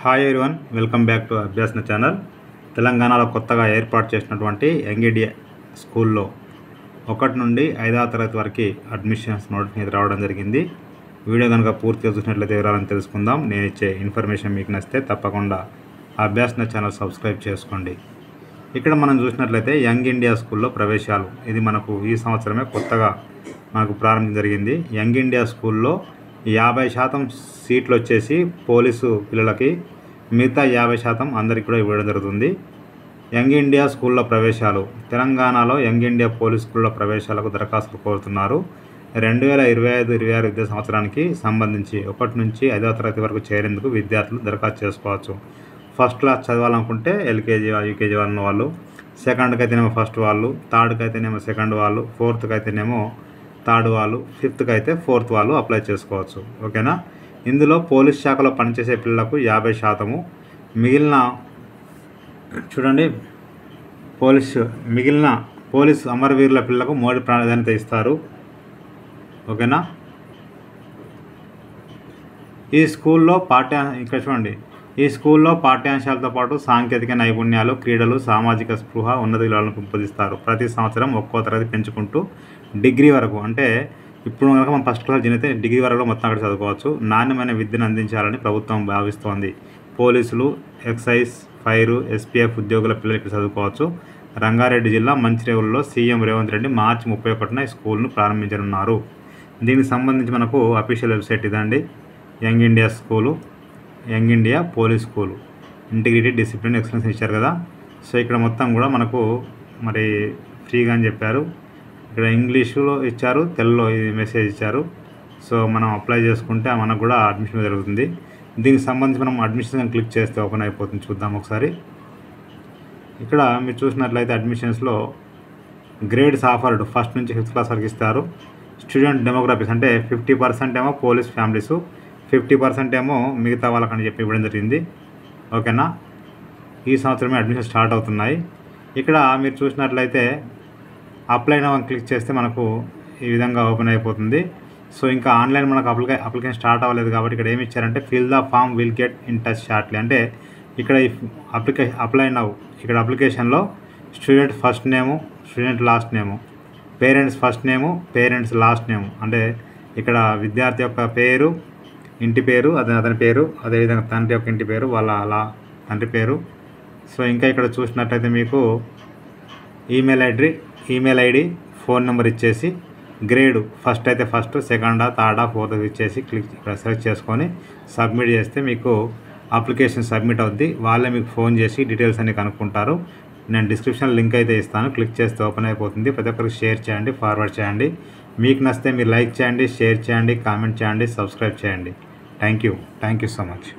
Hi everyone, welcome back to Abhyasana channel. తెలంగాణలో కొత్తగా ఏర్పాటు చేసినటువంటి యంగ్ ఇండియా స్కూల్లో 1 నుండి 5వ తరగతి వరకు అడ్మిషన్స్ నోటిఫికేషన్ రావడం జరిగింది. వీడియో కనుక పూర్తిగా చూసినట్లయితే వివరాలను తెలుసుకుందాం. నేను ఇచ్చే ఇన్ఫర్మేషన్ మీకు నచ్చితే తప్పకుండా అభ్యాసన ఛానల్ సబ్స్క్రైబ్ చేసుకోండి. ఇక్కడ మనం చూసినట్లయితే యంగ్ ఇండియా స్కూల్లో ప్రవేశాలు, ఇది మనకు ఈ సంవత్సరమే కొత్తగా మనకు ప్రారంభం జరిగింది. యంగ్ ఇండియా స్కూల్లో 50% సీట్లు వచ్చేసి పోలీసు పిల్లలకి, మిగతా 50% అందరికి కూడా ఇవ్వడం జరుగుతుంది. యంగ్ ఇండియా స్కూల్లో ప్రవేశాలు, తెలంగాణలో యంగ్ ఇండియా పోలీస్ స్కూల్లో ప్రవేశాలకు దరఖాస్తులు కోరుతున్నారు. 2025-26 విద్యా సంవత్సరానికి సంబంధించి 1 నుంచి 5వ తరగతి వరకు చేరేందుకు విద్యార్థులు దరఖాస్తు చేసుకోవచ్చు. ఫస్ట్ క్లాస్ చదవాలనుకుంటే ఎల్కేజీ యూకేజీ ఉన్న వాళ్ళు, సెకండ్కి అయితేనేమో ఫస్ట్ వాళ్ళు, థర్డ్కి అయితేనేమో సెకండ్ వాళ్ళు, ఫోర్త్కి అయితేనేమో థర్డ్ వాళ్ళు, ఫిఫ్త్కి అయితే ఫోర్త్ వాళ్ళు అప్లై చేసుకోవచ్చు. ఓకేనా. ఇందులో పోలీస్ శాఖలో పనిచేసే పిల్లలకు 50%, మిగిలిన చూడండి మిగిలిన పోలీసు అమరవీరుల పిల్లలకు మోడీ ప్రాధాన్యత ఇస్తారు. ఓకేనా. ఈ స్కూల్లో ఇక్కడ చూడండి, ఈ స్కూల్లో పాఠ్యాంశాలతో పాటు సాంకేతిక నైపుణ్యాలు, క్రీడలు, సామాజిక స్పృహ, ఉన్నత విలువలను పెంపొందిస్తారు. ప్రతి సంవత్సరం ఒక్కో తరగతి పెంచుకుంటూ డిగ్రీ వరకు, అంటే ఇప్పుడు కనుక మనం ఫస్ట్ క్లాస్ జరిగితే డిగ్రీ వరకు మొత్తం అక్కడ చదువుకోవచ్చు. నాణ్యమైన విద్యను అందించాలని ప్రభుత్వం భావిస్తోంది. పోలీసులు, ఎక్సైజ్, ఫైర్, ఎస్పీఎఫ్ ఉద్యోగుల పిల్లలు ఇక్కడ చదువుకోవచ్చు. రంగారెడ్డి జిల్లా మంచిర్యాలలో సీఎం రేవంత్ రెడ్డి మార్చి 31న ఈ స్కూల్ను ప్రారంభించనున్నారు. దీనికి సంబంధించి మనకు అఫీషియల్ వెబ్సైట్ ఇదండి. Young India school, young India police school, integrity, discipline, excellence ఇచ్చారు కదా. సో ఇక్కడ మొత్తం కూడా మనకు మరి ఫ్రీగా అని చెప్పారు. ఇక్కడ ఇంగ్లీషులో ఇచ్చారు, తెలుగులో ఇది మెసేజ్ ఇచ్చారు. సో మనం అప్లై చేసుకుంటే మనకు కూడా అడ్మిషన్ జరుగుతుంది. దీనికి సంబంధించి మనం అడ్మిషన్ క్లిక్ చేస్తే ఓపెన్ అయిపోతుంది. చూద్దాం ఒకసారి. ఇక్కడ మీరు చూసినట్లయితే అడ్మిషన్స్లో గ్రేడ్స్ ఆఫర్డ్ ఫస్ట్ నుంచి 5th క్లాస్ వరకు ఇస్తారు. స్టూడెంట్ డెమోగ్రఫీస్ అంటే 50% ఏమో పోలీస్ ఫ్యామిలీసు, 50% ఏమో మిగతా వాళ్ళకని చెప్పి ఇవ్వడం జరిగింది. ఓకేనా. ఈ సంవత్సరమే అడ్మిషన్ స్టార్ట్ అవుతున్నాయి. ఇక్కడ మీరు చూసినట్లయితే అప్లై నౌ క్లిక్ చేస్తే మనకు ఈ విధంగా ఓపెన్ అయిపోతుంది. సో ఇంకా ఆన్లైన్ మనకు అప్లికేషన్ స్టార్ట్ అవ్వలేదు కాబట్టి ఇక్కడ ఏమి ఇచ్చారంటే fill the form, will get in touch shortly. అంటే ఇక్కడ అప్లై నౌ, ఇక్కడ అప్లికేషన్లో student first name, student last name, parents first name, parents last name, అంటే ఇక్కడ విద్యార్థి యొక్క పేరు, ఇంటి పేరు, అతని పేరు, అదేవిధంగా తండ్రి యొక్క ఇంటి పేరు, వాళ్ళ తండ్రి పేరు. సో ఇంకా ఇక్కడ చూసినట్లయితే మీకు ఈమెయిల్ ఐడి, ఫోన్ నెంబర్ ఇచ్చేసి గ్రేడ్ ఫస్ట్ అయితే ఫస్ట్, సెకండా, థర్డా, ఫోర్త్ ఇచ్చేసి ఇక్కడ సెలెక్ట్ చేసుకొని సబ్మిట్ చేస్తే మీకు అప్లికేషన్ సబ్మిట్ అవుద్ది. వాళ్ళే మీకు ఫోన్ చేసి డీటెయిల్స్ అన్ని కనుక్కుంటారు. నేను డిస్క్రిప్షన్ లింక్ అయితే ఇస్తాను, క్లిక్ చేస్తే ఓపెన్ అయిపోతుంది. ప్రతి ఒక్కరికి షేర్ చేయండి, ఫార్వర్డ్ చేయండి. మీకు నచ్చితే మీరు లైక్ చేయండి, షేర్ చేయండి, కామెంట్ చేయండి, సబ్స్క్రైబ్ చేయండి. Thank you so much.